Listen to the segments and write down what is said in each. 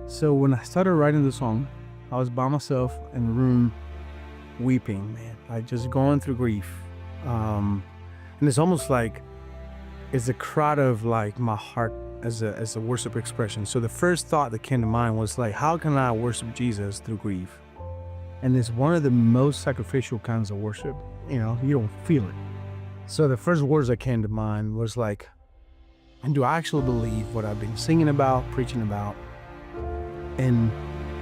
So when I started writing the song, I was by myself in the room weeping, man. Like just going through grief. And it's almost like it's a cry of like my heart as a worship expression. So the first thought that came to mind was like, how can I worship Jesus through grief? And it's one of the most sacrificial kinds of worship. You know, you don't feel it. So the first words that came to mind was like, and do I actually believe what I've been singing about, preaching about? And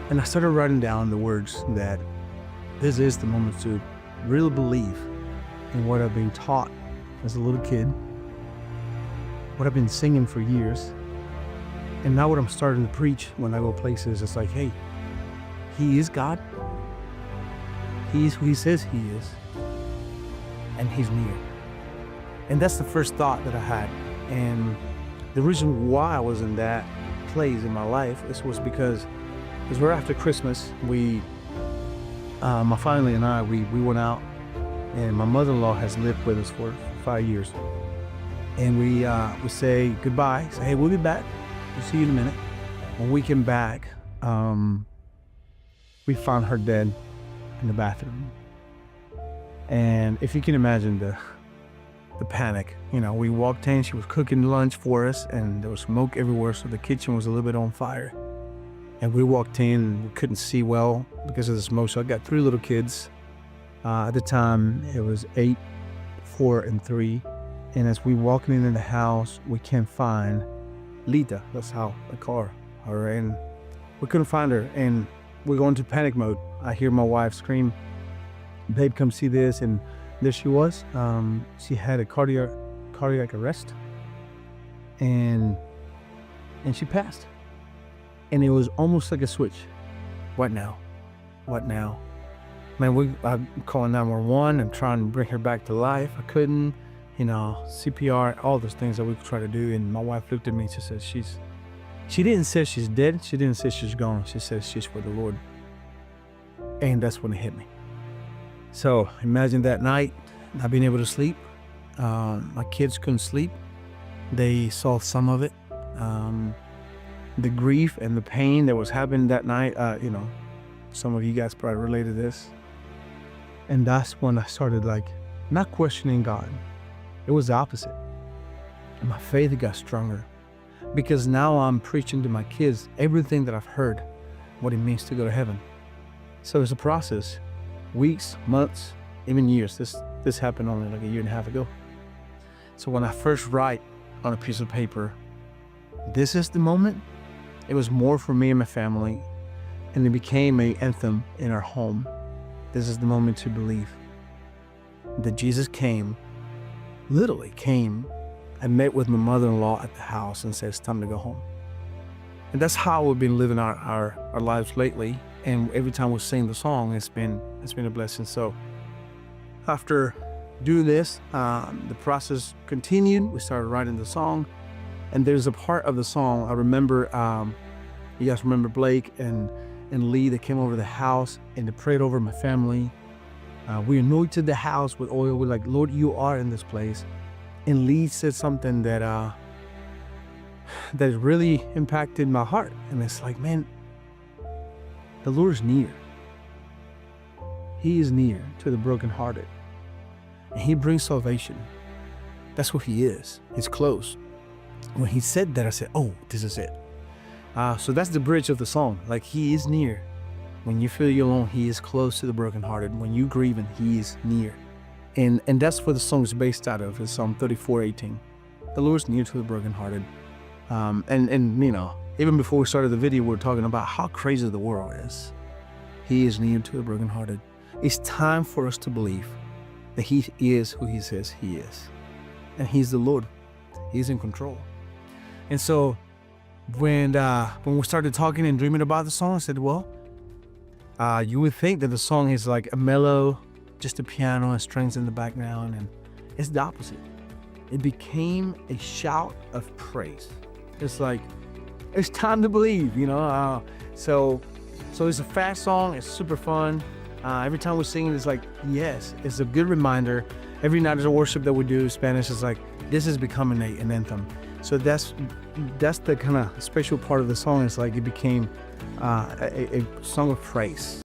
I started writing down the words that this is the moment to really believe in what I've been taught as a little kid, what I've been singing for years, and now what I'm starting to preach when I go places. It's like, hey, he is God. He's who he says he is, and he's near. And that's the first thought that I had. And the reason why I was in that place in my life was because right after Christmas, my family and I, we went out, and my mother-in-law has lived with us for 5 years. And we say goodbye, say, hey, we'll be back. We'll see you in a minute. When we came back, we found her dead in the bathroom. And if you can imagine the panic, you know, we walked in, she was cooking lunch for us, and there was smoke everywhere, so the kitchen was a little bit on fire. And we walked in, we couldn't see well because of the smoke, so I got 3 little kids. At the time, it was 8, 4, and 3. And as we walking into the house, we can't find Lita. That's how I call her. And we couldn't find her, and we're going into panic mode. I hear my wife scream, babe, come see this. And there she was. She had a cardiac arrest, and she passed. And it was almost like a switch. What now? What now? Man, I'm calling 911. I'm trying to bring her back to life. I couldn't, you know, CPR, all those things that we could try to do. And my wife looked at me and she said, she didn't say she's dead. She didn't say she's gone. She said she's for the Lord. And that's when it hit me. So imagine that night, not being able to sleep. My kids couldn't sleep. They saw some of it. The grief and the pain that was happening that night, you know, some of you guys probably relate to this. And that's when I started like, not questioning God. It was the opposite. And my faith got stronger because now I'm preaching to my kids everything that I've heard, what it means to go to heaven. So it's a process, weeks, months, even years. This happened only like a year and a half ago. So when I first write on a piece of paper, this is the moment, it was more for me and my family, and it became an anthem in our home. This is the moment to believe that Jesus came, literally came, and met with my mother-in-law at the house and said, it's time to go home. And that's how we've been living our lives lately. And every time we sing the song, it's been a blessing. So after doing this, the process continued. We started writing the song. And there's a part of the song, I remember, you guys remember Blake and Lee that came over the house and they prayed over my family. We anointed the house with oil. We're like, Lord, you are in this place. And Lee said something that really impacted my heart. And it's like, man, the Lord is near. He is near to the brokenhearted. And he brings salvation. That's what he is. He's close. When he said that, I said, oh, this is it. So that's the bridge of the song. Like, he is near. When you feel you're alone, he is close to the brokenhearted. When you grieving, he is near. And that's what the song is based out of. It's Psalm 34:18. The Lord's near to the brokenhearted. And you know, even before we started the video, we were talking about how crazy the world is. He is near to the brokenhearted. It's time for us to believe that he is who he says he is. And he's the Lord. He's in control. And so when we started talking and dreaming about the song, I said, well, you would think that the song is like a mellow, just a piano and strings in the background, and it's the opposite. It became a shout of praise. It's like, it's time to believe, you know? So it's a fast song, it's super fun. Every time we sing it, it's like, yes, it's a good reminder. Every night of worship that we do, Spanish is like, this is becoming an anthem. So that's the kind of special part of the song. It's like it became a song of praise.